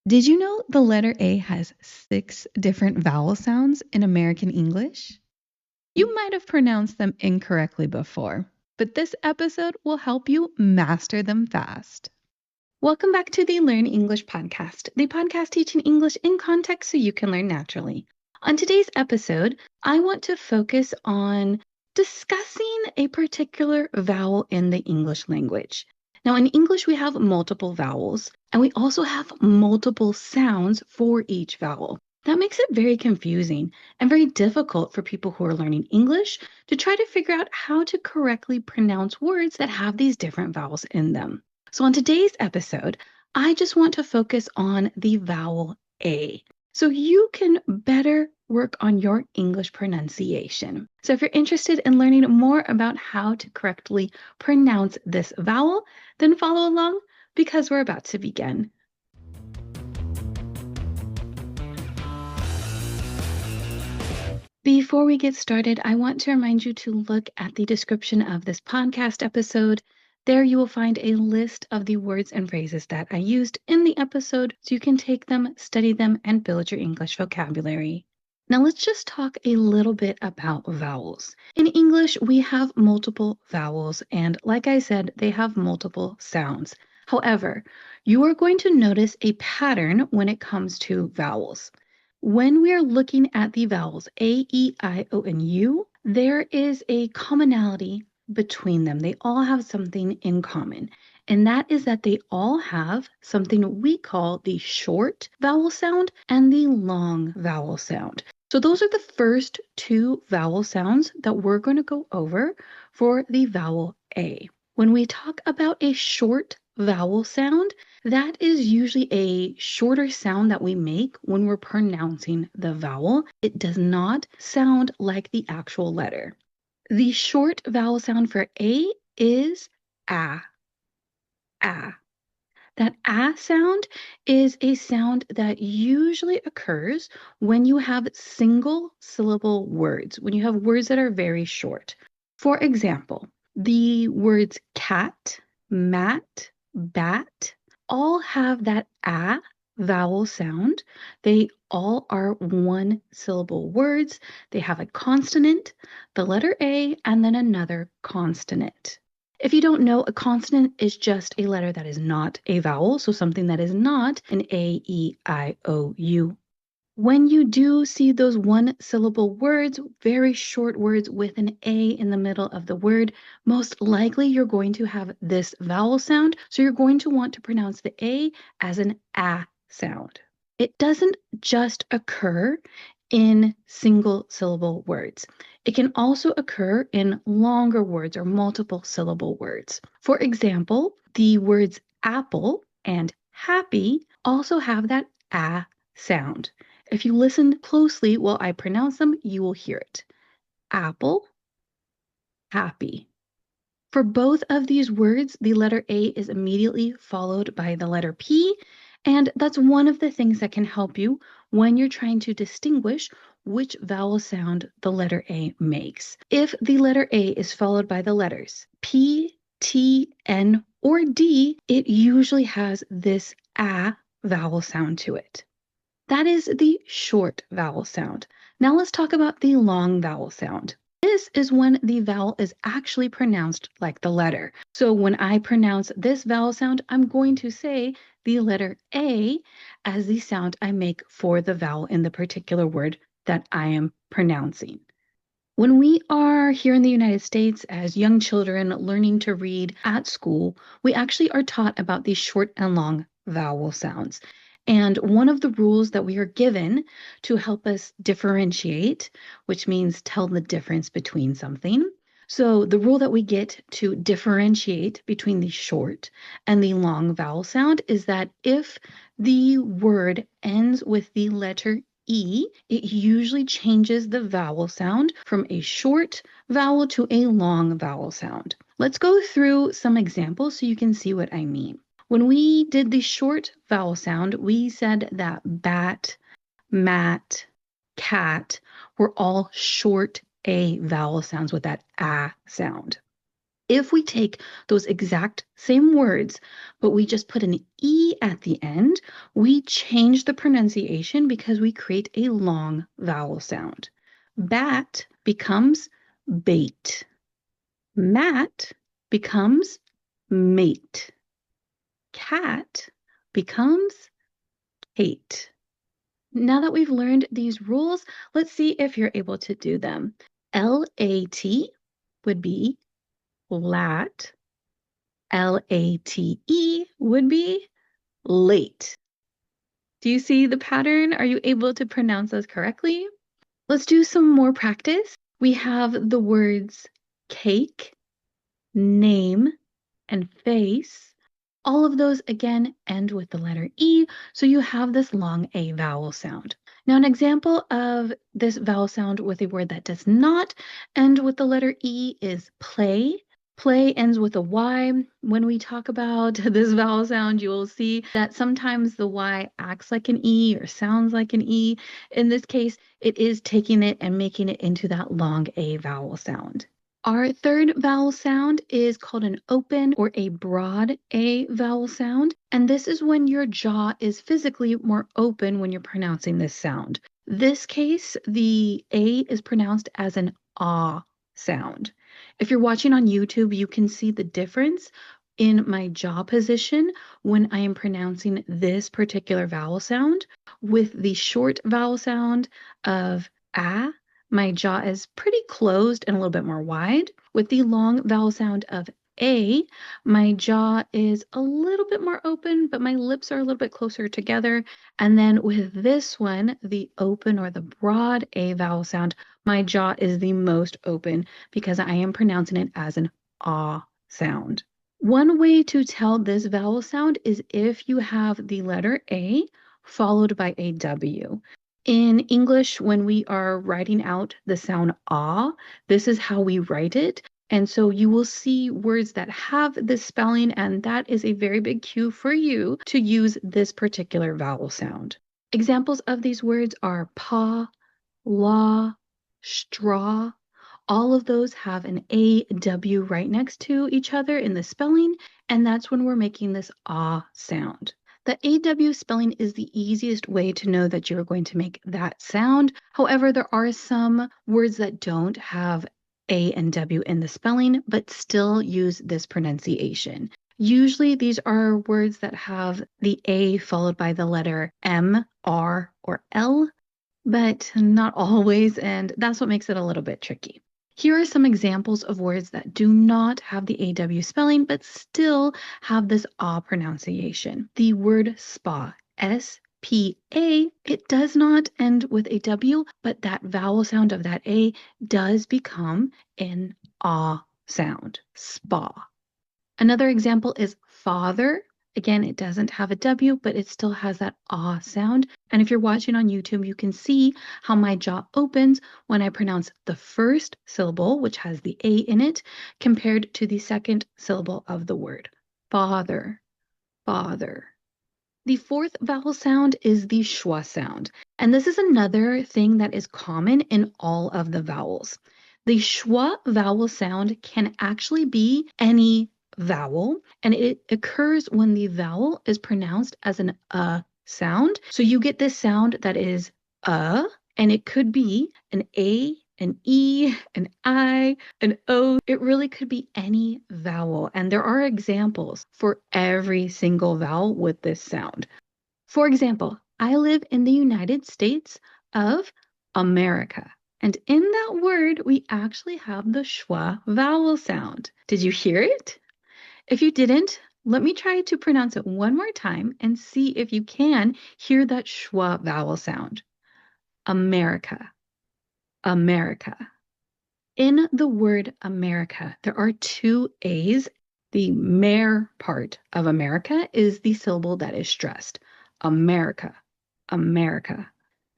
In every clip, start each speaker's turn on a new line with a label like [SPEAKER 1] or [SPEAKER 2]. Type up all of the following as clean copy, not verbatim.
[SPEAKER 1] Did you know the letter A has 6 different vowel sounds in American English? You might have pronounced them incorrectly before, but this episode will help you master them fast. Welcome back to the Learn English podcast, the podcast teaching English in context so you can learn naturally. On today's episode, I want to focus on discussing a particular vowel in the English language. Now, in English, we have multiple vowels, and we also have multiple sounds for each vowel. That makes it very confusing and very difficult for people who are learning English to try to figure out how to correctly pronounce words that have these different vowels in them. So on today's episode, I just want to focus on the vowel A, so you can better work on your English pronunciation. So if you're interested in learning more about how to correctly pronounce this vowel, then follow along because we're about to begin. Before we get started, I want to remind you to look at the description of this podcast episode. There you will find a list of the words and phrases that I used in the episode so you can take them, study them, and build your English vocabulary. Now let's just talk a little bit about vowels. In English, we have multiple vowels, and like I said, they have multiple sounds. However, you are going to notice a pattern when it comes to vowels. When we are looking at the vowels A, E, I, O, and U, there is a commonality between them. They all have something in common, and that is that they all have something we call the short vowel sound and the long vowel sound. So those are the first two vowel sounds that we're going to go over for the vowel A. When we talk about a short vowel sound, that is usually a shorter sound that we make when we're pronouncing the vowel. It does not sound like the actual letter. The short vowel sound for A is ah, ah. That ah sound is a sound that usually occurs when you have single syllable words, when you have words that are very short. For example, the words cat, mat, bat all have that ah vowel sound. They all are one syllable words. They have a consonant, the letter A, and then another consonant. If you don't know, a consonant is just a letter that is not a vowel, so something that is not an A, E, I, O, U. When you do see those one-syllable words, very short words with an A in the middle of the word, most likely you're going to have this vowel sound, so you're going to want to pronounce the A as an ah sound. It doesn't just occur in single-syllable words. It can also occur in longer words or multiple syllable words. For example, the words apple and happy also have that ah sound. If you listen closely while I pronounce them, you will hear it. Apple, happy. For both of these words, the letter A is immediately followed by the letter P, and that's one of the things that can help you when you're trying to distinguish which vowel sound the letter A makes. If the letter A is followed by the letters P, T, N, or D, it usually has this ah vowel sound to it. That is the short vowel sound. Now let's talk about the long vowel sound. This is when the vowel is actually pronounced like the letter. So when I pronounce this vowel sound, I'm going to say the letter A as the sound I make for the vowel in the particular word that I am pronouncing. When we are here in the United States as young children learning to read at school, we actually are taught about these short and long vowel sounds. And one of the rules that we are given to help us differentiate, which means tell the difference between something. So the rule that we get to differentiate between the short and the long vowel sound is that if the word ends with the letter E, it usually changes the vowel sound from a short vowel to a long vowel sound. Let's go through some examples so you can see what I mean. When we did the short vowel sound, we said that bat, mat, cat were all short A vowel sounds with that ah sound. If we take those exact same words, but we just put an E at the end, we change the pronunciation because we create a long vowel sound. Bat becomes bait. Mat becomes mate. Cat becomes Kate. Now that we've learned these rules, let's see if you're able to do them. L-A-T would be lat. L-A-T-E would be late. Do you see the pattern? Are you able to pronounce those correctly? Let's do some more practice. We have the words cake, name, and face. All of those, again, end with the letter E, so you have this long A vowel sound. Now, an example of this vowel sound with a word that does not end with the letter E is play. Play ends with a Y. When we talk about this vowel sound, you will see that sometimes the Y acts like an E or sounds like an E. In this case, it is taking it and making it into that long A vowel sound. Our third vowel sound is called an open or a broad A vowel sound, and this is when your jaw is physically more open when you're pronouncing this sound. This case, the A is pronounced as an ah sound. If you're watching on YouTube, you can see the difference in my jaw position when I am pronouncing this particular vowel sound. With the short vowel sound of ah, my jaw is pretty closed and a little bit more wide. With the long vowel sound of A, my jaw is a little bit more open, but my lips are a little bit closer together. And then with this one, the open or the broad A vowel sound, my jaw is the most open because I am pronouncing it as an ah sound. One way to tell this vowel sound is if you have the letter A followed by a W. In English, when we are writing out the sound ah, this is how we write it. And so you will see words that have this spelling, and that is a very big cue for you to use this particular vowel sound. Examples of these words are paw, law, straw. All of those have an AW right next to each other in the spelling, and that's when we're making this ah sound. The AW spelling is the easiest way to know that you're going to make that sound. However, there are some words that don't have A and W in the spelling, but still use this pronunciation. Usually these are words that have the A followed by the letter M, R, or L, but not always, and that's what makes it a little bit tricky. Here are some examples of words that do not have the AW spelling, but still have this ah pronunciation. The word spa, S-P-A, it does not end with a W, but that vowel sound of that A does become an ah sound, spa. Another example is father. Again, it doesn't have a W, but it still has that ah sound. And if you're watching on YouTube, you can see how my jaw opens when I pronounce the first syllable, which has the A in it, compared to the second syllable of the word. Father, father. The fourth vowel sound is the schwa sound. And this is another thing that is common in all of the vowels. The schwa vowel sound can actually be any vowel, and it occurs when the vowel is pronounced as an sound. So you get this sound that is and it could be an A, an E, an I, an O. It really could be any vowel, and there are examples for every single vowel with this sound. For example, I live in the United States of America. And in that word, we actually have the schwa vowel sound. Did you hear it? If you didn't, let me try to pronounce it one more time and see if you can hear that schwa vowel sound. America, America. In the word America, there are two A's. The mer part of America is the syllable that is stressed. America, America.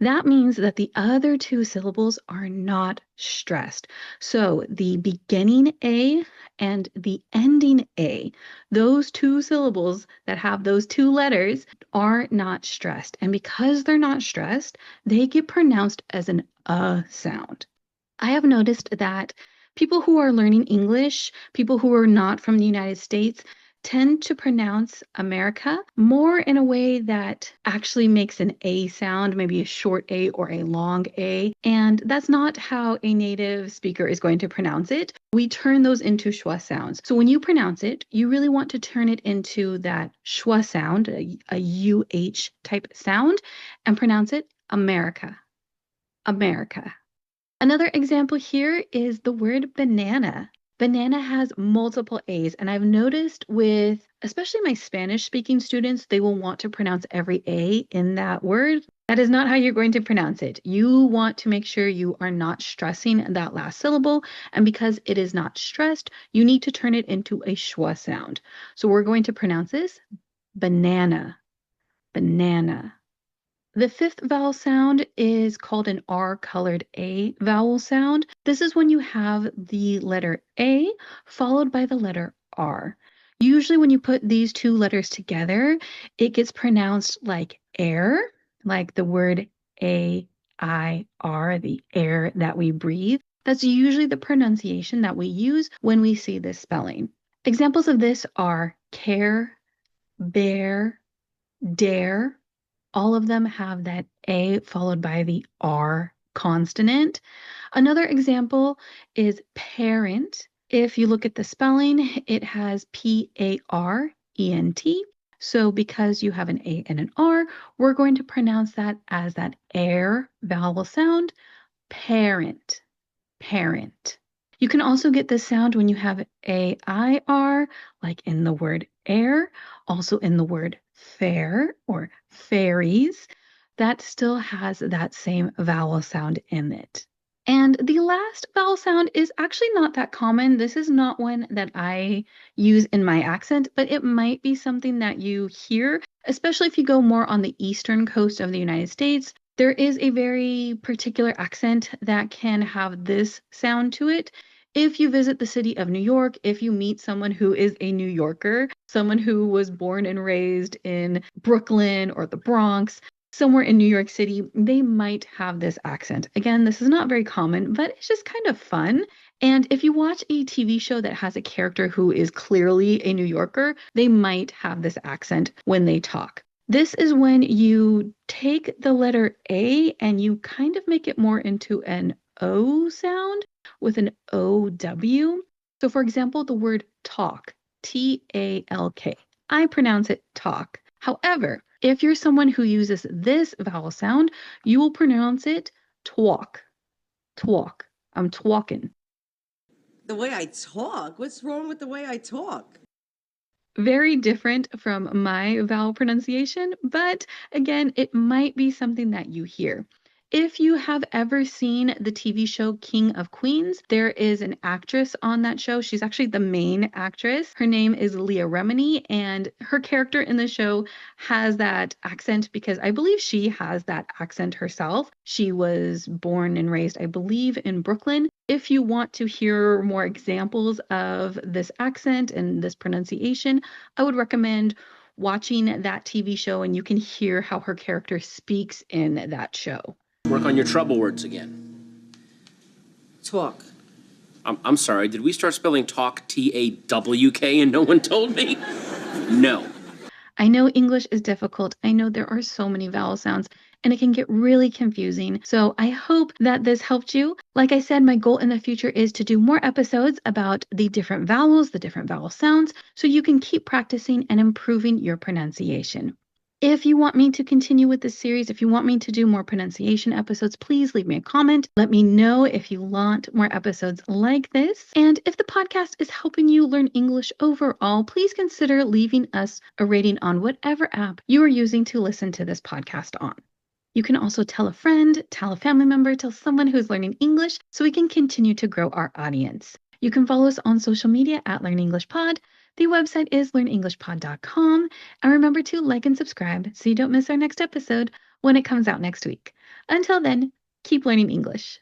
[SPEAKER 1] That means that the other two syllables are not stressed. So the beginning A and the ending A, those two syllables that have those two letters are not stressed. And because they're not stressed, they get pronounced as an sound. I have noticed that People who are learning English, people who are not from the United States, tend to pronounce America more in a way that actually makes an A sound, maybe a short A or a long A. And that's not how a native speaker is going to pronounce it. We turn those into schwa sounds. So when you pronounce it, you really want to turn it into that schwa sound, a UH type sound, and pronounce it America. America. Another example here is the word banana. Banana has multiple A's, and I've noticed with especially my Spanish speaking students, they will want to pronounce every A in that word. That is not how you're going to pronounce it. You want to make sure you are not stressing that last syllable, and because it is not stressed, you need to turn it into a schwa sound. So we're going to pronounce this banana, banana. The fifth vowel sound is called an R-colored A vowel sound. This is when you have the letter A followed by the letter R. Usually when you put these two letters together, it gets pronounced like air, like the word A-I-R, the air that we breathe. That's usually the pronunciation that we use when we see this spelling. Examples of this are care, bear, dare. All of them have that A followed by the R consonant. Another example is parent. If you look at the spelling, it has P-A-R-E-N-T. So because you have an A and an R, we're going to pronounce that as that air vowel sound, parent, parent. You can also get this sound when you have A-I-R, like in the word air, also in the word fair or fairies. That still has that same vowel sound in it. And the last vowel sound is actually not that common. This is not one that I use in my accent, but it might be something that you hear, especially if you go more on the eastern coast of the United States. There is a very particular accent that can have this sound to it. If you visit the city of New York, if you meet someone who is a New Yorker, someone who was born and raised in Brooklyn or the Bronx, somewhere in New York City, they might have this accent. Again, this is not very common, but it's just kind of fun. And if you watch a TV show that has a character who is clearly a New Yorker, they might have this accent when they talk. This is when you take the letter A and you kind of make it more into an O sound with an OW. So for example, the word talk, T-A-L-K. I pronounce it talk. However, if you're someone who uses this vowel sound, you will pronounce it twalk, twalk. I'm twalking.
[SPEAKER 2] The way I talk? What's wrong with the way I talk?
[SPEAKER 1] Very different from my vowel pronunciation, but again, it might be something that you hear. If you have ever seen the TV show King of Queens, there is an actress on that show. She's actually the main actress. Her name is Leah Remini, and her character in the show has that accent because I believe she has that accent herself. She was born and raised, I believe, in Brooklyn. If you want to hear more examples of this accent and this pronunciation, I would recommend watching that TV show and you can hear how her character speaks in that show.
[SPEAKER 3] Work on your trouble words again.
[SPEAKER 2] Talk.
[SPEAKER 3] I'm sorry, did we start spelling talk T-A-W-K and no one told me? No.
[SPEAKER 1] I know English is difficult. I know there are so many vowel sounds and it can get really confusing. So I hope that this helped you. Like I said, my goal in the future is to do more episodes about the different vowels, the different vowel sounds, so you can keep practicing and improving your pronunciation. If you want me to continue with this series, if you want me to do more pronunciation episodes, please leave me a comment. Let me know if you want more episodes like this. And if the podcast is helping you learn English overall, please consider leaving us a rating on whatever app you are using to listen to this podcast on. You can also tell a friend, tell a family member, tell someone who's learning English so we can continue to grow our audience. You can follow us on social media at Learn English Pod. The website is learnenglishpod.com. And remember to like and subscribe so you don't miss our next episode when it comes out next week. Until then, keep learning English.